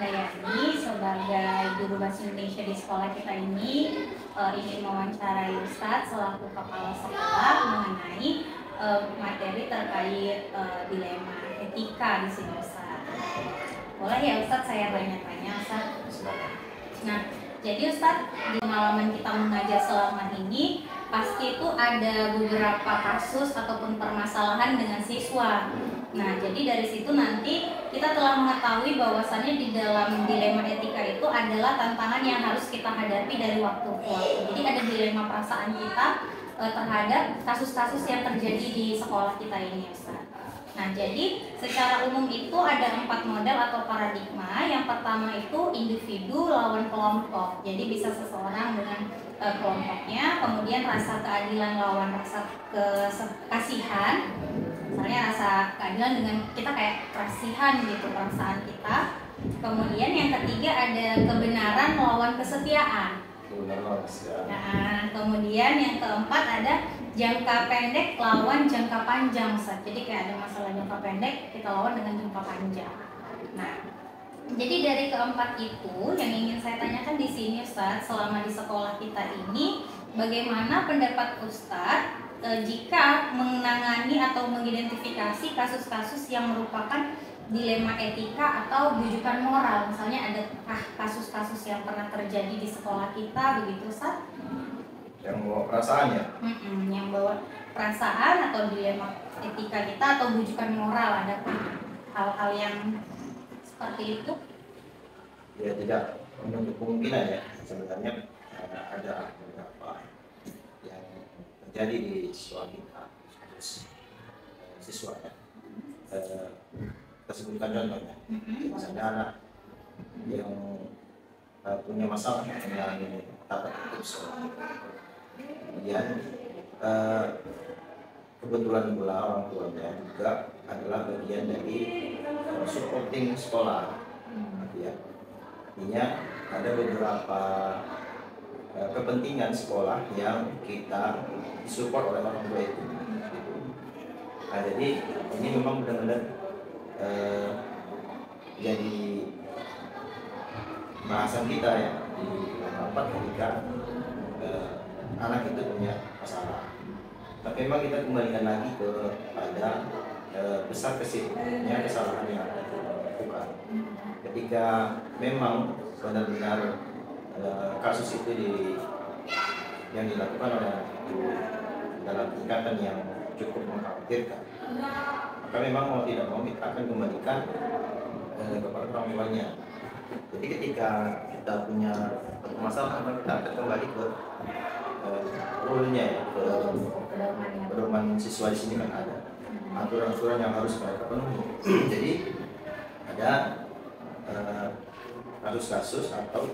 Handayani sebagai guru bahasa Indonesia di sekolah kita ini ingin mewawancarai Ustadz selaku kepala sekolah mengenai materi terkait dilema etika di sini Ustadz. Boleh ya Ustadz saya tanya-tanya Ustadz? Nah, jadi Ustadz di pengalaman kita mengajar selama ini pasti itu ada beberapa kasus ataupun permasalahan dengan siswa. Nah, jadi dari situ nanti kita telah mengetahui bahwasannya di dalam dilema etika itu adalah tantangan yang harus kita hadapi dari waktu ke waktu. Jadi ada dilema perasaan kita terhadap kasus-kasus yang terjadi di sekolah kita ini, Ustaz. Nah, jadi secara umum itu ada 4 model atau paradigma. Yang pertama itu individu lawan kelompok. Jadi bisa seseorang dengan kelompoknya, kemudian rasa keadilan lawan rasa kasihan. Misalnya rasa keadilan dengan kita kayak kasihan gitu perasaan kita. Kemudian yang ketiga ada kebenaran lawan kesetiaan. Nah, kemudian yang keempat ada jangka pendek lawan jangka panjang, Ustaz. Jadi kayak ada masalah jangka pendek kita lawan dengan jangka panjang. Nah, jadi dari keempat itu yang ingin saya tanyakan di sini, Ustaz, selama di sekolah kita ini, bagaimana pendapat Ustaz jika menangani atau mengidentifikasi kasus-kasus yang merupakan dilema etika atau bujukan moral? Misalnya ada kasus-kasus yang pernah terjadi di sekolah kita begitu, Ustaz? Yang bawa perasaan ya? Yang bawa perasaan atau dilema etika kita atau bujukan moral, ada hal-hal yang seperti itu? Ya tidak menutup kemungkinan ya, sebenarnya ada beberapa yang terjadi di siswa kita, siswa ya. Kita sebutkan contohnya, misalnya anak yang punya masalah dengan tata tertib sekolah. Kemudian kebetulan pula orang tuanya juga adalah bagian dari supporting sekolah. Ya. Artinya ada beberapa kepentingan sekolah yang kita support oleh orang tua itu. Nah, jadi ini memang benar-benar jadi bahasan kita ya di rapat ketika anak itu punya masalah. Tapi memang kita kembalikan lagi kepada besar kecilnya kesalahan yang ada dilakukan. Ketika memang benar-benar kasus itu yang dilakukan oleh anak itu dalam tingkatan yang cukup mengkhawatirkan, maka memang mau tidak mau kita akan kembalikan kepada orang tuanya. Jadi ketika kita punya masalah, kita akan kembali ke rule-nya ya, ke pedoman siswa di sini kan ada aturan-aturan yang harus mereka penuhi. Jadi ada kasus-kasus atau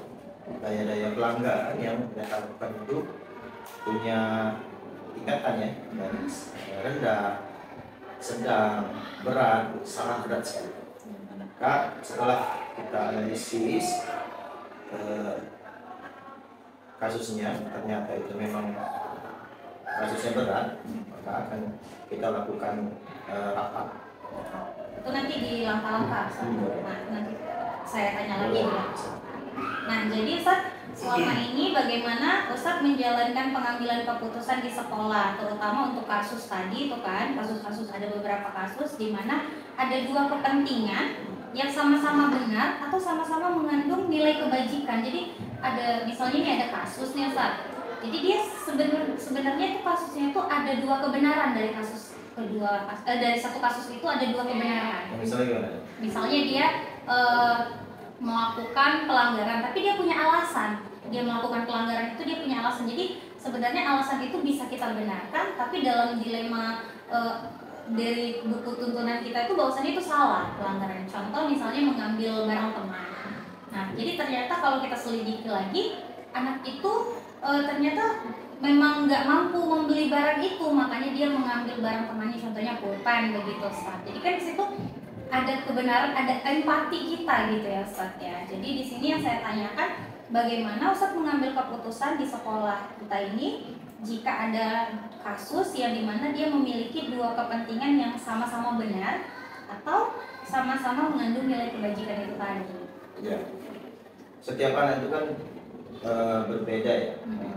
daya-daya pelanggaran yang mereka lakukan itu punya tingkatan ya, dari rendah, sedang, berat, sangat berat sekali. Maka setelah kita analisis kasusnya, ternyata itu memang kasusnya berat, maka akan kita lakukan rapat. Itu nanti di langkah-langkah. Nah, nanti saya tanya lagi ya. Nah, jadi Ustaz, selama ini bagaimana Ustaz menjalankan pengambilan keputusan di sekolah, terutama untuk kasus tadi itu kan, kasus-kasus ada beberapa kasus di mana ada dua kepentingan yang sama-sama benar atau sama-sama mengandung nilai kebajikan. Jadi ada misalnya ini ada kasus nih Ustaz. Jadi dia sebenarnya itu kasusnya itu ada dua kebenaran dari kasus kedua dari satu kasus itu ada dua kebenaran. Misalnya dia melakukan pelanggaran tapi dia punya alasan. Dia melakukan pelanggaran itu dia punya alasan. Jadi sebenarnya alasan itu bisa kita benarkan, tapi dalam dilema dari buku tuntunan kita itu bahwasannya itu salah pelanggaran. Contoh misalnya mengambil barang teman. Nah, jadi ternyata kalau kita selidiki lagi, anak itu ternyata memang nggak mampu membeli barang itu, makanya dia mengambil barang temannya, contohnya pulpen begitu, Ustaz. Jadi kan di situ ada kebenaran, ada empati kita gitu ya, Ustaz ya. Jadi di sini yang saya tanyakan, bagaimana Ustaz mengambil keputusan di sekolah kita ini jika ada kasus yang dimana dia memiliki dua kepentingan yang sama-sama benar atau sama-sama mengandung nilai kebajikan itu tadi. Ya, setiap anak itu kan berbeda ya,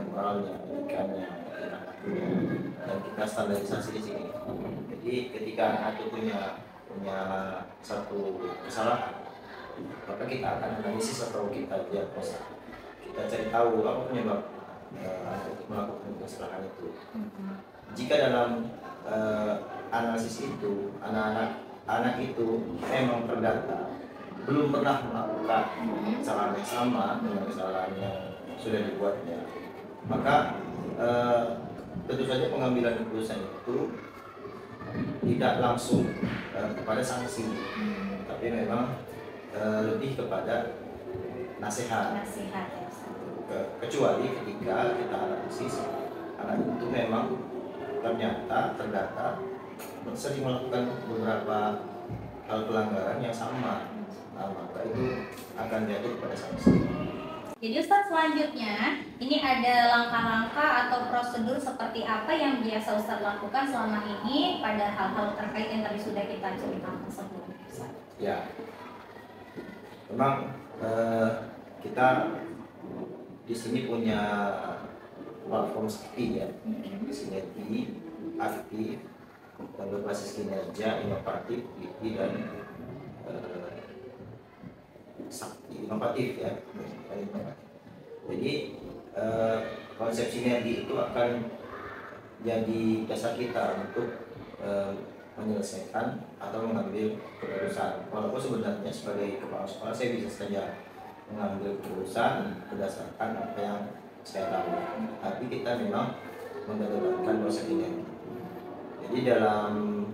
moralnya, etikanya, perilakunya, dan kita standarisasi di sini. Jadi ketika anak itu punya satu kesalahan, maka kita akan analisis atau kita diagnosa, kita cari tahu apa penyebab untuk melakukan kesalahan itu. Jika dalam analisis itu anak itu memang terdata belum pernah melakukan kesalahan yang sama dengan kesalahan yang sudah dibuatnya, maka tentu saja pengambilan keputusan itu tidak langsung kepada sanksi, tapi memang lebih kepada nasihat. Kecuali ketika kita analisis anak itu memang ternyata terdata sering melakukan beberapa hal pelanggaran yang sama, maka itu akan jatuh pada sanksi. Jadi Ustadz, selanjutnya ini ada langkah-langkah atau prosedur seperti apa yang biasa Ustadz lakukan selama ini pada hal-hal terkait yang tadi sudah kita ceritakan sebelumnya. Ya, memang kita di sini punya platform seperti ya, sinergi, aktif, dan berbasis kinerja, inovatif, gigi, dan sakti, inovatif ya. Jadi konsep sinergi itu akan jadi dasar kita untuk menyelesaikan atau mengambil keputusan. Walaupun sebenarnya sebagai kepala sekolah saya bisa saja mengambil keputusan berdasarkan apa yang saya tahu, tapi kita memang mengedepankan konsep sinergi. Jadi dalam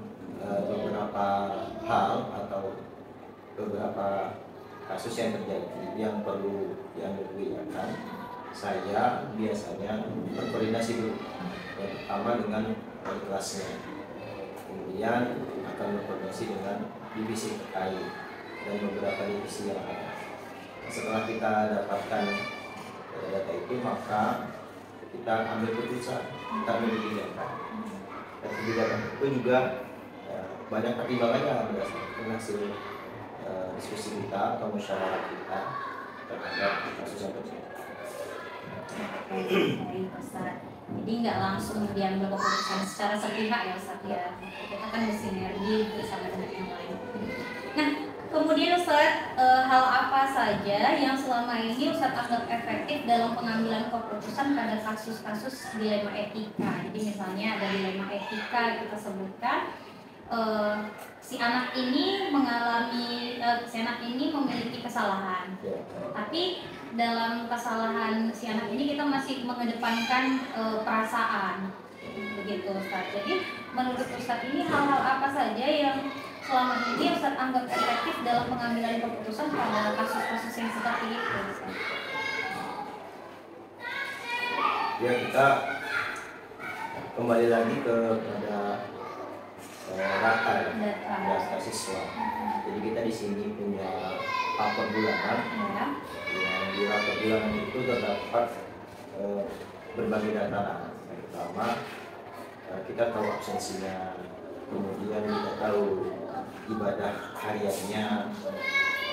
beberapa hal atau beberapa kasus yang terjadi yang perlu diambil kebijakan, saya biasanya berkoordinasi dulu, yang pertama dengan wali kelasnya, kemudian akan berkoordinasi dengan divisi terkait dan beberapa divisi yang ada. Setelah kita dapatkan data itu, maka kita ambil keputusan, kita ambil kebijakan. Dan kebijakan itu juga banyak pertimbangannya berdasarkan hasil diskusi kita atau musyawarah kita terhadap kasus yang terjadi. Baik Ustaz. Jadi nggak langsung diambil keputusan secara sepihak ya Ustaz ya. Kita kan bersinergi bersama dengan yang lain. Nah, kemudian Ustaz, hal apa saja yang selama ini Ustaz anggap efektif dalam pengambilan keputusan pada kasus-kasus dilema etika? Jadi misalnya ada dilema etika kita sebutkan, si anak ini memiliki kesalahan, tapi dalam kesalahan si anak ini kita masih mengedepankan perasaan, begitu Ustaz. Jadi menurut Ustaz ini hal-hal apa saja yang selama ini Ustaz anggap efektif dalam pengambilan keputusan pada kasus-kasus yang seperti itu, Ustaz? Ya, kita kembali lagi kepada data siswa. Jadi kita di sini punya rapor bulanan, yang di rapor bulanan itu terdapat berbagai data. Yang pertama, kita tahu absensinya, kemudian kita tahu ibadah hariannya,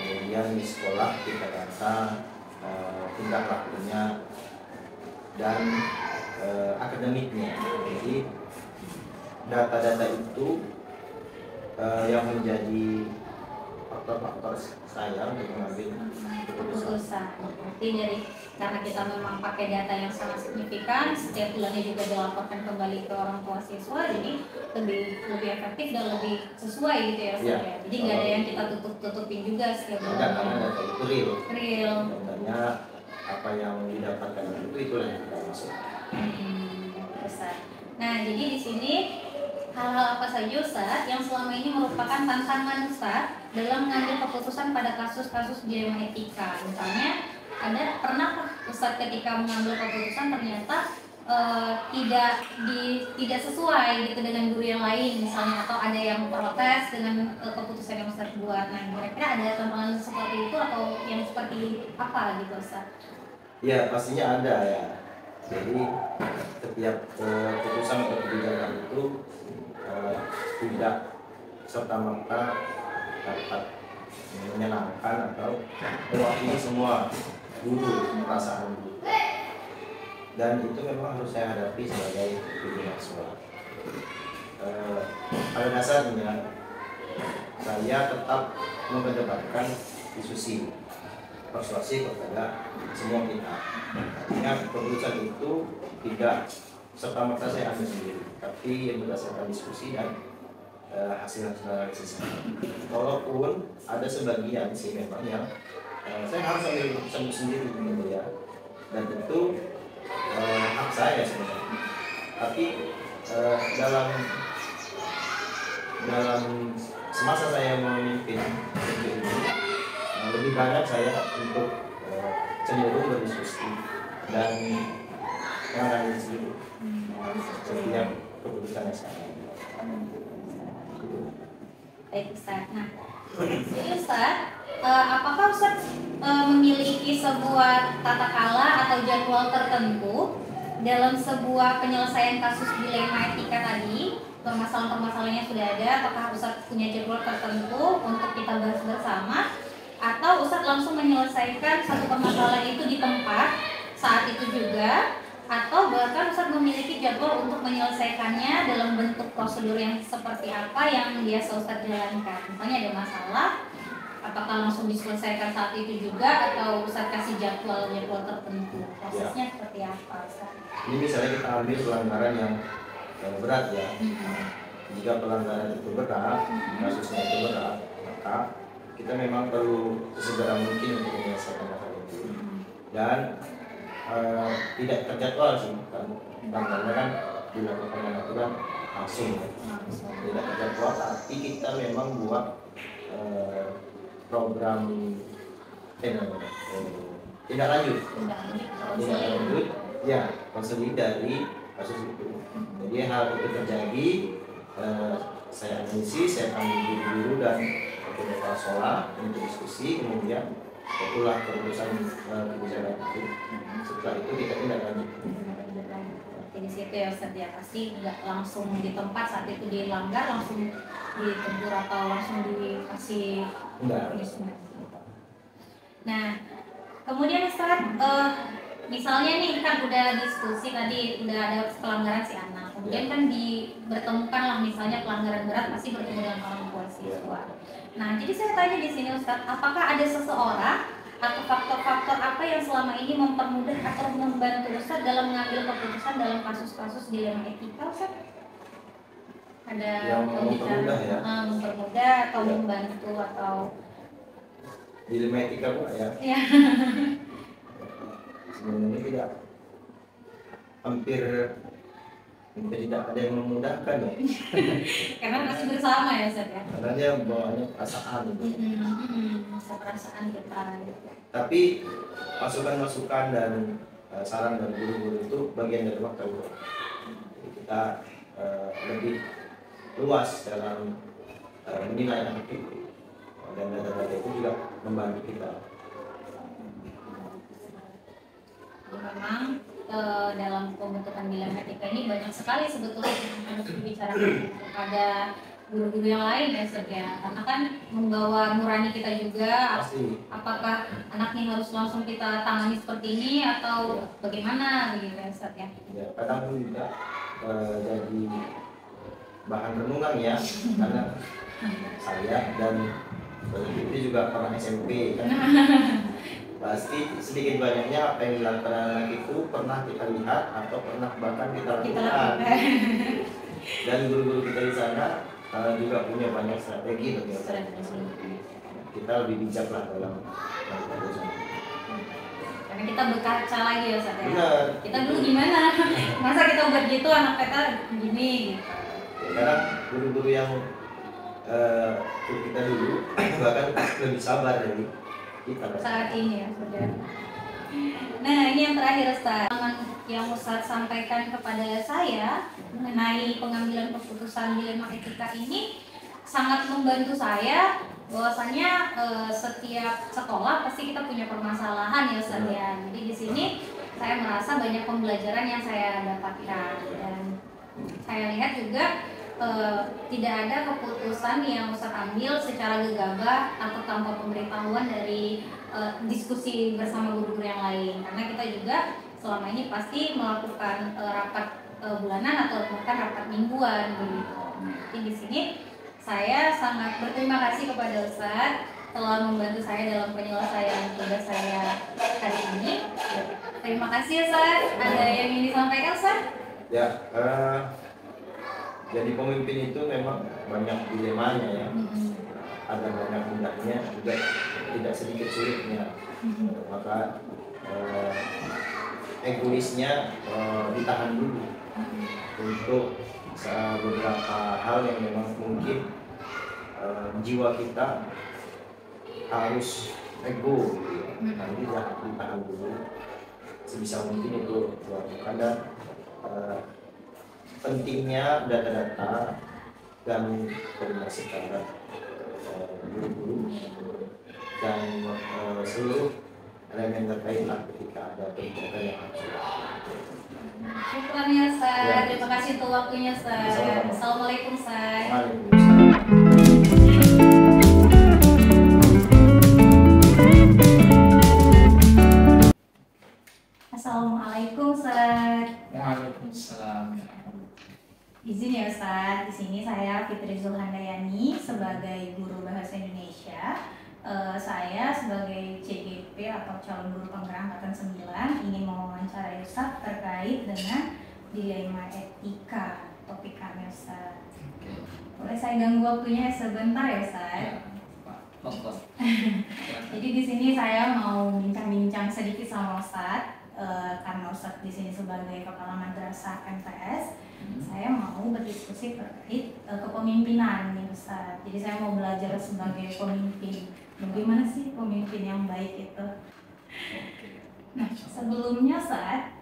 kemudian di sekolah kita data tingkah lakunya dan akademiknya. Jadi data-data itu yang menjadi faktor-faktor saya untuk mengambil keputusan. Jadi karena kita memang pakai data yang sangat signifikan, setiap bulannya juga dilaporkan kembali ke orang tua siswa, jadi lebih efektif dan lebih sesuai gitu ya Ustaz ya. Jadi nggak ada yang kita tutupin juga setiap bulan. Karena data itu real. Contohnya apa yang didapatkan itu yang kita masuk. Ustaz. Nah, jadi di sini hal-hal apa saja Ustaz yang selama ini merupakan tantangan Ustaz dalam mengambil keputusan pada kasus-kasus dilema etika? Misalnya, pernahkah Ustaz ketika mengambil keputusan ternyata tidak sesuai gitu dengan guru yang lain misalnya, atau ada yang protes dengan keputusan yang Ustaz buat? Nah, kira-kira ada tantangan seperti itu atau yang seperti apa gitu Ustaz? Ya, pastinya ada ya. Jadi setiap keputusan atau kebijakan itu tidak serta-merta dapat menyenangkan atau mewakili semua guru perasaan guru. Dan itu memang harus saya hadapi sebagai pimpinan sekolah. Pada dasarnya saya tetap mengedepankan diskusi persuasi kepada semua pihak. Artinya keputusan itu tidak serta-merta saya ambil sendiri, tapi berdasarkan diskusi dan hasil-hasil analisis. Walaupun ada sebagian sih memang yang saya harus ambil keputusan sendiri gitu ya, dan tentu hak saya sebenarnya. Tapi dalam semasa saya memimpin ini, lebih banyak saya untuk cenderung berdiskusi dan menganalisis setiap keputusan yang saya ambil. Baik Ustaz. Nah, jadi Ustaz, apakah Ustaz memiliki sebuah tata kala atau jadwal tertentu dalam sebuah penyelesaian kasus dilema etika tadi? Permasalahan-permasalahannya sudah ada, apakah Ustaz punya jadwal tertentu untuk kita bahas bersama? Atau Ustaz langsung menyelesaikan satu permasalahan itu di tempat saat itu juga? Atau bahkan Ustaz memiliki jadwal untuk menyelesaikannya dalam bentuk prosedur yang seperti apa yang biasa Ustaz jalankan? Misalnya ada masalah, apakah langsung diselesaikan saat itu juga atau Ustaz kasih jadwal tertentu? Prosesnya seperti apa Ustaz? Ini misalnya kita ambil pelanggaran yang berat ya. Jika pelanggaran itu berat, kasusnya itu berat, maka kita memang perlu sesegera mungkin untuk menyelesaikan masalah itu. Dan tidak terjadwal sih, karena kan dilakukan dengan aturan langsung ya. Tidak terjadwal, tapi kita memang buat program tindak lanjut ya, konseling dari kasus itu. Jadi hal itu terjadi, saya analisis, saya ambil guru-guru dan kepala sekolah untuk diskusi, kemudian itulah keputusan kebijakan itu. Setelah itu kita tindak lanjut. Di situ ya Ustaz ya, pasti nggak langsung di tempat saat itu dilanggar langsung ditegur atau langsung dikasih punishment. Nah, kemudian Ustaz, misalnya nih kan udah diskusi tadi, udah ada pelanggaran si anak, kemudian kan bertemukan lah misalnya pelanggaran berat pasti bertemu dengan orang tua siswa. Nah, jadi saya tanya di sini Ustaz, apakah ada seseorang atau faktor-faktor apa yang selama ini mempermudah atau membantu Ustaz dalam mengambil keputusan dalam kasus-kasus dilema etika Ustaz? Ada yang mempermudah ya? Mempermudah atau membantu atau dilema etika Pak ya? Ya. Sebenarnya tidak, hampir tidak ada yang memudahkan ya. Karena masih bersama ya Ustaz ya. Karena dia bawaannya perasaan itu. Perasaan kita. Tapi masukan-masukan dan saran dari guru-guru itu bagian dari waktu itu. Kita lebih luas dalam menilai anak itu, dan data-data itu juga membantu kita. Memang dalam pembentukan dilema etika ini banyak sekali sebetulnya yang harus dibicarakan kepada guru-guru yang lain ya Ustaz ya, karena kan membawa nurani kita juga. Pasti. Apakah anaknya harus langsung kita tangani seperti ini atau bagaimana begitu ya Ustaz ya? Ya, kadang pun juga jadi bahan renungan ya, karena saya dan itu juga pernah SMP kan. Pasti sedikit banyaknya apa yang dilakukan anak itu pernah kita lihat atau pernah bahkan kita lakukan. Dan guru-guru kita di sana juga punya banyak strategi bagaimana kita lebih bijak lah dalam keputusan. Karena kita berkaca lagi ya Ustaz ya. Benar. Kita dulu gimana? Masa kita buat gitu anak kita gini gitu. Karena guru-guru yang kita dulu bahkan lebih sabar dari kita saat ini ya sudah. Nah, ini yang terakhir Ustaz, yang Ustaz sampaikan kepada saya mengenai pengambilan keputusan dilema etika ini sangat membantu saya. Bahwasanya setiap sekolah pasti kita punya permasalahan ya Ustaz ya. Jadi di sini saya merasa banyak pembelajaran yang saya dapatkan, dan saya lihat juga tidak ada keputusan yang Ustadz ambil secara gegabah atau tanpa pemberitahuan dari diskusi bersama guru-guru yang lain, karena kita juga selama ini pasti melakukan rapat bulanan atau bahkan rapat mingguan begitu. Jadi di sini saya sangat berterima kasih kepada Ustadz telah membantu saya dalam penyelesaian tugas saya hari ini. Terima kasih Ustadz. Ada yang ingin disampaikan Ustadz? Ya, jadi pemimpin itu memang banyak dilemanya ya. Ada banyak mudahnya juga tidak sedikit sulitnya. Maka egoisnya ditahan dulu untuk beberapa hal yang memang mungkin jiwa kita harus ego gitu ya. Nanti ditahan dulu sebisa mungkin itu dilakukan. Dan pentingnya data-data dan koordinasi terhadap guru-guru dan seluruh elemen terkait ketika ada kegiatan yang harus dilakukan. Syukran ya Ustaz. Ya. Terima kasih untuk waktunya Ustaz. Sama-sama. Assalamualaikum Ustaz. Waalaikumsalam. Assalamualaikum Ustaz. Waalaikumsalam. Izin ya Ustaz, di sini saya Fitri Zulhandayani sebagai guru bahasa Indonesia. Saya sebagai CGP atau calon guru penggerak angkatan 9 ingin mewawancarai Ustaz terkait dengan dilema etika topik kami Ustaz. Oke. Boleh saya ganggu waktunya sebentar ya Ustaz? Ya, Pak. Tonton. Jadi di sini saya mau bincang-bincang sedikit sama Ustaz, karena Ustaz di sini sebagai kepala madrasah MTS. Saya mau berdiskusi terkait kepemimpinan nih Ustaz. Jadi saya mau belajar sebagai pemimpin. Bagaimana sih pemimpin yang baik itu? Nah, sebelumnya Ustaz,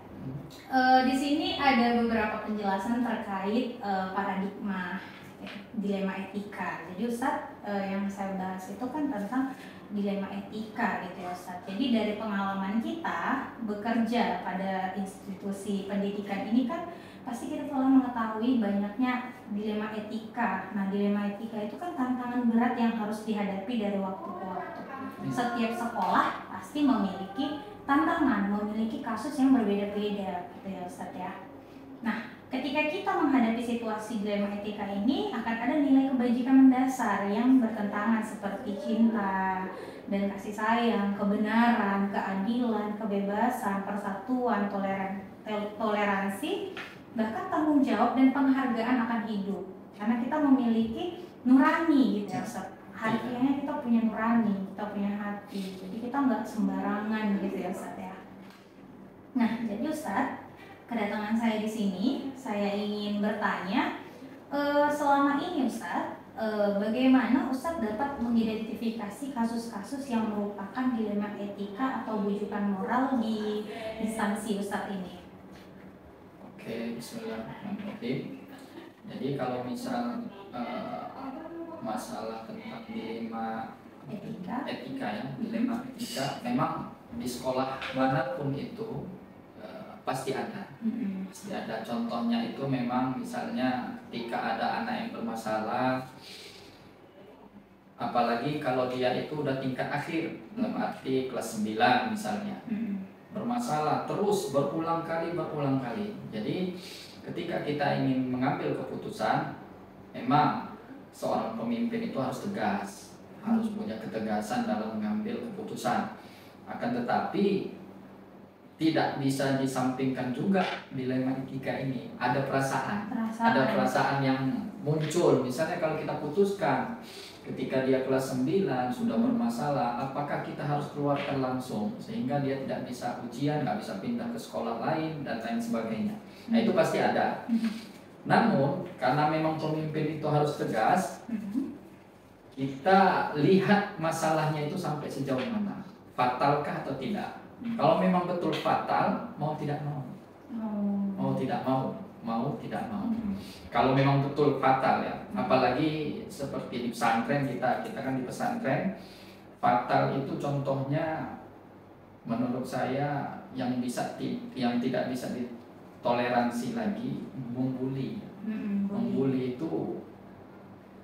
di sini ada beberapa penjelasan terkait paradigma dilema etika. Jadi Ustaz, yang saya bahas itu kan tentang dilema etika gitu ya Ustaz. Jadi dari pengalaman kita bekerja pada institusi pendidikan ini kan pasti kita telah mengetahui banyaknya dilema etika. Nah, dilema etika itu kan tantangan berat yang harus dihadapi dari waktu ke waktu. Setiap sekolah pasti memiliki tantangan, memiliki kasus yang berbeda-beda gitu ya Ustaz ya. Nah, ketika kita menghadapi situasi dilema etika ini akan ada nilai kebajikan mendasar yang bertentangan seperti cinta dan kasih sayang, kebenaran, keadilan, kebebasan, persatuan, toleransi, bahkan tanggung jawab dan penghargaan akan hidup. Karena kita memiliki nurani gitu ya Ustaz. Hatinya kita punya nurani, kita punya hati. Jadi kita nggak sembarangan gitu ya Ustaz ya. Nah, jadi Ustaz, kedatangan saya di sini, saya ingin bertanya, selama ini Ustaz, bagaimana Ustaz dapat mengidentifikasi kasus-kasus yang merupakan dilema etika atau bujukan moral di instansi Ustaz ini? Oke, bismillahirrahmanirrahim. Jadi kalau misal masalah tentang dilema etika ya, dilema etika memang di sekolah manapun itu pasti ada. Pasti ada. Contohnya itu memang misalnya ketika ada anak yang bermasalah, apalagi kalau dia itu udah tingkat akhir, dalam arti kelas 9 misalnya, bermasalah terus berulang kali. Jadi ketika kita ingin mengambil keputusan, memang seorang pemimpin itu harus tegas, harus punya ketegasan dalam mengambil keputusan. Akan tetapi tidak bisa disampingkan juga dilema etika ini. Ada perasaan yang muncul. Misalnya kalau kita putuskan ketika dia kelas 9 sudah bermasalah, apakah kita harus keluarkan langsung sehingga dia tidak bisa ujian, nggak bisa pindah ke sekolah lain dan lain sebagainya. Nah, itu pasti ada. Namun karena memang pemimpin itu harus tegas, kita lihat masalahnya itu sampai sejauh mana, fatalkah atau tidak. Kalau memang betul fatal, mau tidak mau, mau tidak mau. Kalau memang betul fatal ya, apalagi seperti di pesantren kita kan di pesantren, fatal itu contohnya menurut saya yang tidak bisa toleransi lagi membuli. Membuli itu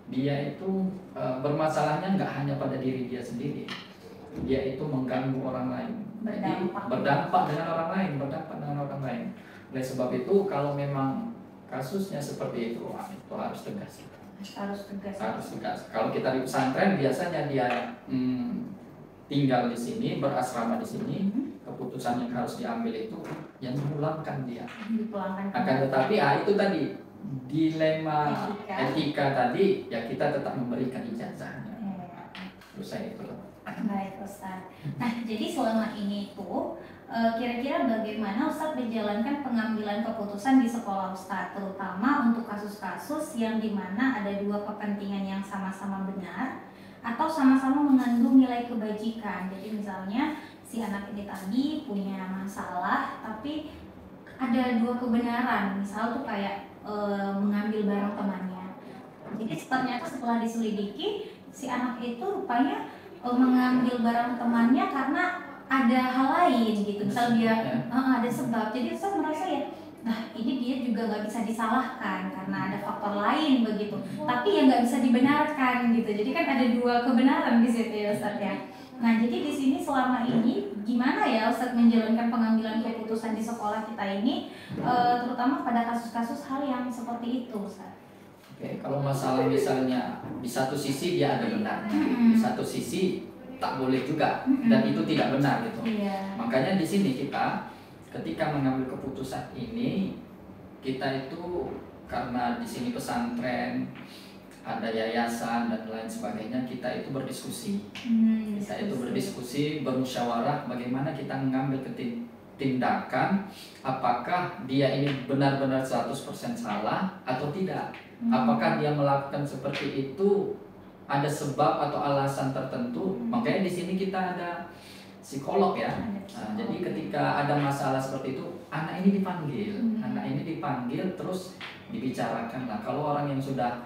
dia itu bermasalahnya nggak hanya pada diri dia sendiri, dia itu mengganggu orang lain. Jadi berdampak dengan orang lain. Oleh sebab itu kalau memang kasusnya seperti itu, itu harus tegas. Harus tegas. Kalau kita di pesantren biasanya dia tinggal di sini, berasrama di sini, keputusan yang harus diambil itu yang memulangkan dia. Akan tetapi itu tadi dilema etika tadi, ya kita tetap memberikan ijazahnya. Terus saya itu. Baik Ustaz. Nah, jadi selama ini tuh kira-kira bagaimana Ustaz menjalankan pengambilan keputusan di sekolah Ustaz, terutama untuk kasus-kasus yang dimana ada dua kepentingan yang sama-sama benar atau sama-sama mengandung nilai kebajikan. Jadi misalnya si anak ini tadi punya masalah, tapi ada dua kebenaran. Misal tuh kayak mengambil barang temannya. Jadi ternyata setelah diselidiki, si anak itu rupanya mengambil barang temannya karena ada hal lain gitu. Misal dia ada sebab. Jadi saya merasa ya, nah ini dia juga nggak bisa disalahkan karena ada faktor lain begitu. Tapi yang nggak bisa dibenarkan gitu. Jadi kan ada dua kebenaran di situ ya Ustaz ya. Nah jadi di sini selama ini gimana ya Ustaz menjalankan pengambilan keputusan di sekolah kita ini, terutama pada kasus-kasus hal yang seperti itu Ustaz. Oke, kalau masalah misalnya di satu sisi dia ada benar, di satu sisi tak boleh juga, dan itu tidak benar gitu. Makanya di sini kita ketika mengambil keputusan ini, kita itu karena di sini pesantren, ada yayasan dan lain sebagainya, kita itu berdiskusi. Kita itu berdiskusi, bermusyawarah bagaimana kita mengambil tindakan, apakah dia ini benar-benar 100% salah atau tidak. Apakah dia melakukan seperti itu ada sebab atau alasan tertentu. Makanya di sini kita ada psikolog ya. Nah, jadi ketika ada masalah seperti itu, anak ini dipanggil, terus dibicarakan lah. Kalau orang yang sudah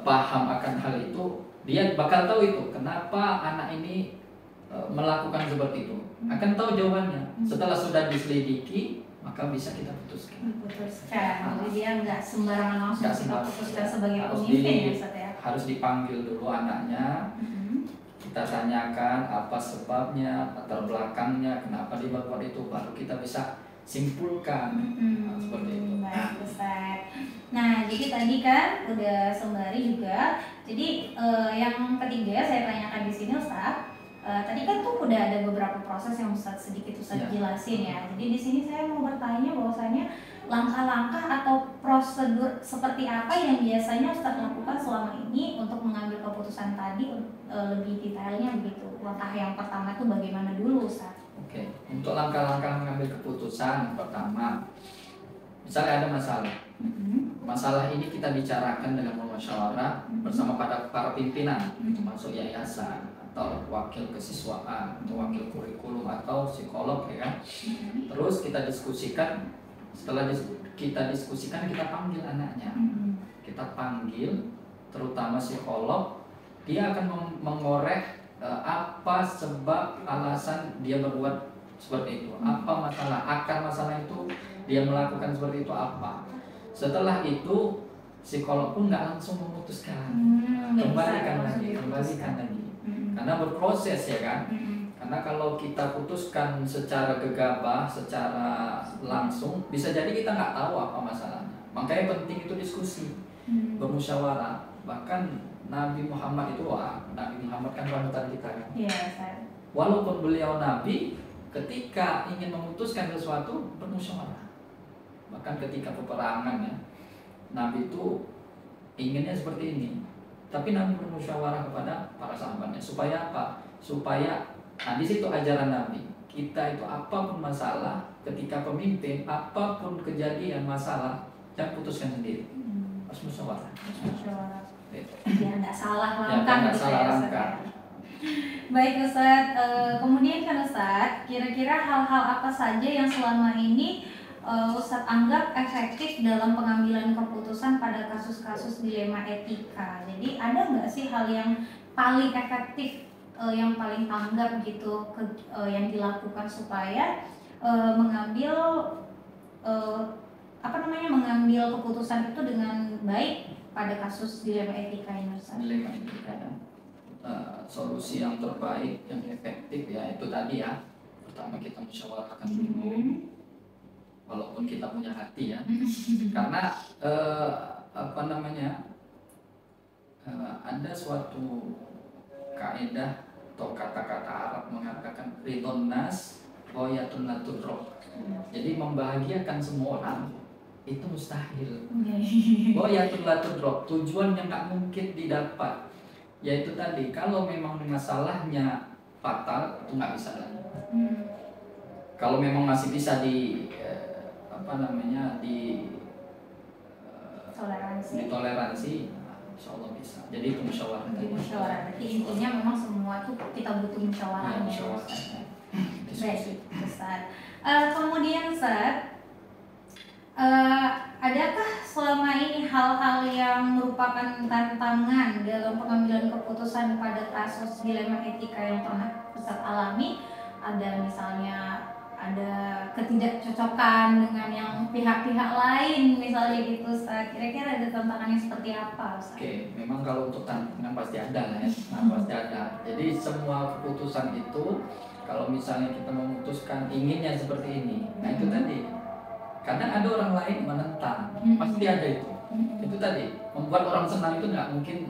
paham akan hal itu, dia bakal tahu itu kenapa anak ini melakukan seperti itu. Akan tahu jawabannya. Setelah sudah diselidiki, maka bisa kita putuskan. Jadi dia nggak sembarangan langsung kita putuskan sebagai pemimpin ya Ustaz ya. Harus dipanggil dulu anaknya. Kita tanyakan apa sebabnya, latar belakangnya, kenapa dia berbuat itu, baru kita bisa simpulkan. Seperti itu. Baik Ustaz. Nah, jadi tadi kan udah sembari juga. Jadi yang ketiga saya tanyakan di sini Ustaz. Tadi kan tuh udah ada beberapa proses yang Ustaz jelasin ya. Jadi di sini saya mau bertanya bahwasanya langkah-langkah atau prosedur seperti apa yang biasanya Ustaz lakukan selama ini untuk mengambil keputusan tadi, lebih detailnya begitu. Langkah yang pertama itu bagaimana dulu Ustaz? Oke, untuk langkah-langkah mengambil keputusan pertama, misalnya ada masalah. Masalah ini kita bicarakan dengan musyawarah bersama para pimpinan, termasuk yayasan atau wakil kesiswaan atau wakil kurikulum atau psikolog ya kan. Terus kita diskusikan. Setelah kita diskusikan, kita panggil anaknya. Kita panggil terutama psikolog, dia akan mengorek apa sebab alasan dia berbuat seperti itu, apa masalah, akar masalah itu dia melakukan seperti itu apa. Setelah itu psikolog pun nggak langsung memutuskan, kembalikan lagi, karena berproses ya kan. Karena kalau kita putuskan secara gegabah, secara langsung, bisa jadi kita nggak tahu apa masalahnya. Makanya penting itu diskusi, bermusyawarah. Bahkan Nabi Muhammad itu, Nabi Muhammad kan panutan kita kan. Walaupun beliau Nabi, ketika ingin memutuskan sesuatu bermusyawarah. Bahkan ketika peperangan ya, Nabi itu inginnya seperti ini. Tapi Nabi bermusyawarah kepada para sahabatnya supaya apa? Supaya di situ ajaran Nabi. Kita itu apapun masalah, ketika pemimpin, apapun kejadian masalah, jangan putuskan sendiri. Harus musyawarah. Biar nggak salah langkah gitu ya Ustaz. Baik Ustaz, kemudian kan Ustaz, kira-kira hal-hal apa saja yang selama ini Ustaz anggap efektif dalam pengambilan keputusan pada kasus-kasus dilema etika. Jadi ada nggak sih hal yang paling efektif, yang paling tanggap gitu, yang dilakukan supaya mengambil mengambil keputusan itu dengan baik pada kasus dilema etika ini, Ustaz? Dilema etika ya. Solusi yang terbaik, yang efektif ya itu tadi ya. Pertama kita musyawarahkan dulu, walaupun kita punya hati ya. Karena ada suatu kaidah atau kata-kata Arab mengatakan ridhon nas ghayatun la tudrak. Jadi membahagiakan semua orang itu mustahil. Ghayatun la tudrak, tujuan yang nggak mungkin didapat. Yaitu tadi, kalau memang masalahnya fatal itu nggak bisa lagi. Kalau memang masih bisa ditoleransi, insya Allah bisa. Jadi itu musyawarah. Berarti intinya memang semua itu kita butuh musyawarah. Baik, Ustaz. Kemudian Ustaz, adakah selama ini hal-hal yang merupakan tantangan dalam pengambilan keputusan pada kasus dilema etika yang pernah Ustaz alami? Ada misalnya ada ketidakcocokan dengan yang pihak-pihak lain misalnya gitu, Ustaz. Kira-kira ada tantangannya seperti apa, Ustaz? Oke, memang kalau untuk tantangan pasti ada lah ya. Pasti ada. Jadi semua keputusan itu kalau misalnya kita memutuskan inginnya seperti ini, nah itu tadi. Kadang ada orang lain menentang, pasti ada itu. Itu tadi, membuat orang senang itu nggak mungkin.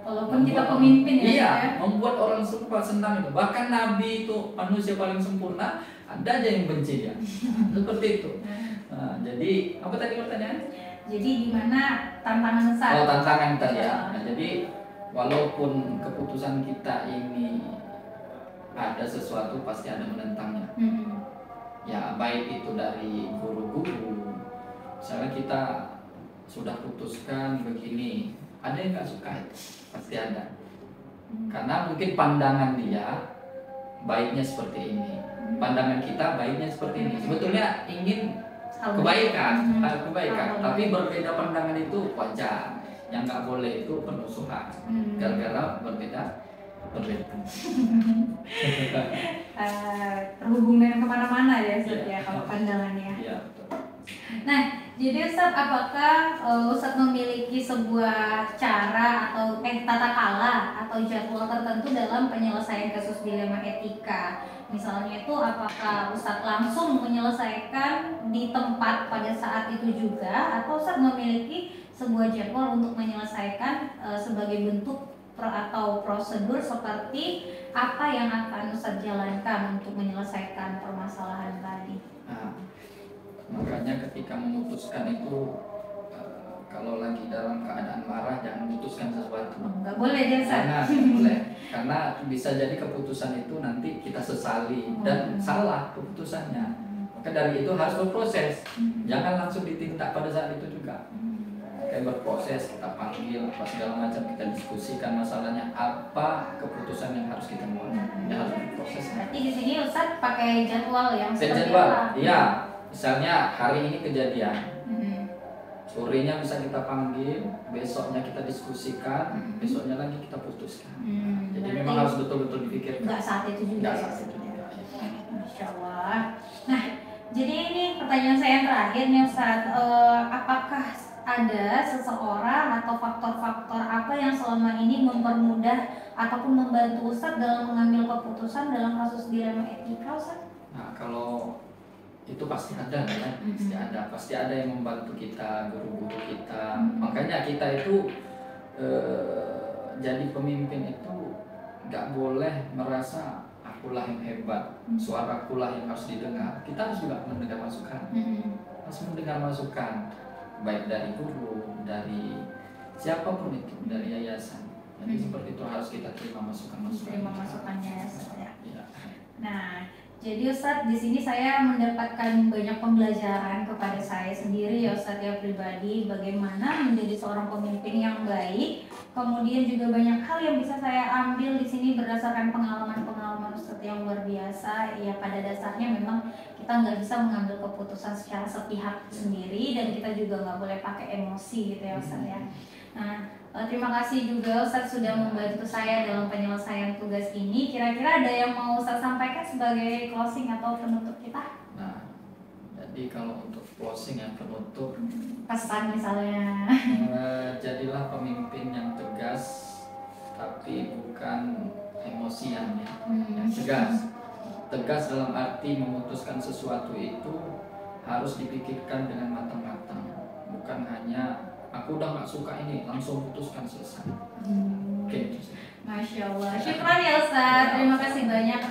Walaupun kita pemimpin ya. Iya, membuat orang senang itu. Bahkan Nabi itu manusia paling sempurna, ada aja yang benci ya. Seperti itu. Nah, jadi apa tadi pertanyaan? Jadi gimana tantangan Ustaz? Oh, tantangan tadi ya. Nah, jadi walaupun keputusan kita ini ada sesuatu pasti ada menentangnya. Ya baik itu dari guru-guru. Misalnya kita sudah putuskan begini, ada yang nggak suka itu pasti ada. Karena mungkin pandangan dia baiknya seperti ini, pandangan kita baiknya seperti ini. Sebetulnya ingin kebaikan, tapi berbeda pandangan itu wajar. Yang nggak boleh itu permusuhan, gara-gara berbeda. Terhubungnya kemana-mana ya Ustaz ya kalau pandangannya. Iya, betul. Nah, jadi Ustaz, apakah Ustaz memiliki sebuah cara atau tata kala atau jadwal tertentu dalam penyelesaian kasus dilema etika? Misalnya itu apakah Ustaz langsung menyelesaikan di tempat pada saat itu juga, atau Ustaz memiliki sebuah jadwal untuk menyelesaikan sebagai bentuk atau prosedur seperti apa yang akan Ustaz jalankan untuk menyelesaikan permasalahan tadi? Nah, makanya ketika memutuskan itu kalau lagi dalam keadaan marah jangan memutuskan sesuatu. Nggak boleh ya Ustaz? Jangan, boleh. Karena bisa jadi keputusan itu nanti kita sesali dan salah keputusannya. Maka dari itu harus berproses. Jangan langsung ditindak pada saat itu juga. Kayak berproses, kita panggil apa segala macam, kita diskusikan masalahnya, apa keputusan yang harus kita buat. Ya harus berproses. Berarti di sini Ustaz pakai jadwal yang seperti jadwal. apa? Iya. Misalnya hari ini kejadian. Sorenya bisa kita panggil, besoknya kita diskusikan, besoknya lagi kita putuskan. Jadi memang harus betul-betul dipikirkan. Enggak saat itu juga. Enggak saat itu juga. Masya Allah. Nah, jadi ini pertanyaan saya yang terakhir nih Ustaz. Apakah ada seseorang atau faktor-faktor apa yang selama ini mempermudah ataupun membantu Ustaz dalam mengambil keputusan dalam kasus dilema etika, Ustaz? Nah, kalau itu pasti ada kan? Pasti ada yang membantu kita, guru-guru kita. Makanya kita itu jadi pemimpin itu nggak boleh merasa akulah yang hebat, suarakulah yang harus didengar. Kita harus juga mendengar masukan, harus mendengar masukan, baik dari guru, dari siapapun itu, dari yayasan. Jadi seperti itu harus kita terima masukan-masukan. Terima masukannya ya. Ya. Nah, jadi Ustadz di sini saya mendapatkan banyak pembelajaran kepada saya sendiri ya Ustadz ya pribadi, bagaimana menjadi seorang pemimpin yang baik. Kemudian juga banyak hal yang bisa saya ambil di sini berdasarkan pengalaman-pengalaman Ustadz yang luar biasa. Ya pada dasarnya memang kita nggak bisa mengambil keputusan secara sepihak sendiri dan kita juga nggak boleh pakai emosi gitu ya Ustadz ya. Nah, terima kasih juga Ustadz sudah membantu saya dalam penyelesaian tugas ini. Kira-kira ada yang mau Ustadz sampaikan sebagai closing atau penutup kita? Nah, Jadi kalau untuk closing yang penutup, Pesan misalnya. jadilah pemimpin yang tegas, tapi bukan emosian ya, yang tegas. Tegas dalam arti memutuskan sesuatu itu harus dipikirkan dengan matang-matang, bukan hanya aku udah nggak suka ini langsung putuskan selesai. Oke. Masya Allah, syukran ya Ustaz. Terima kasih banyak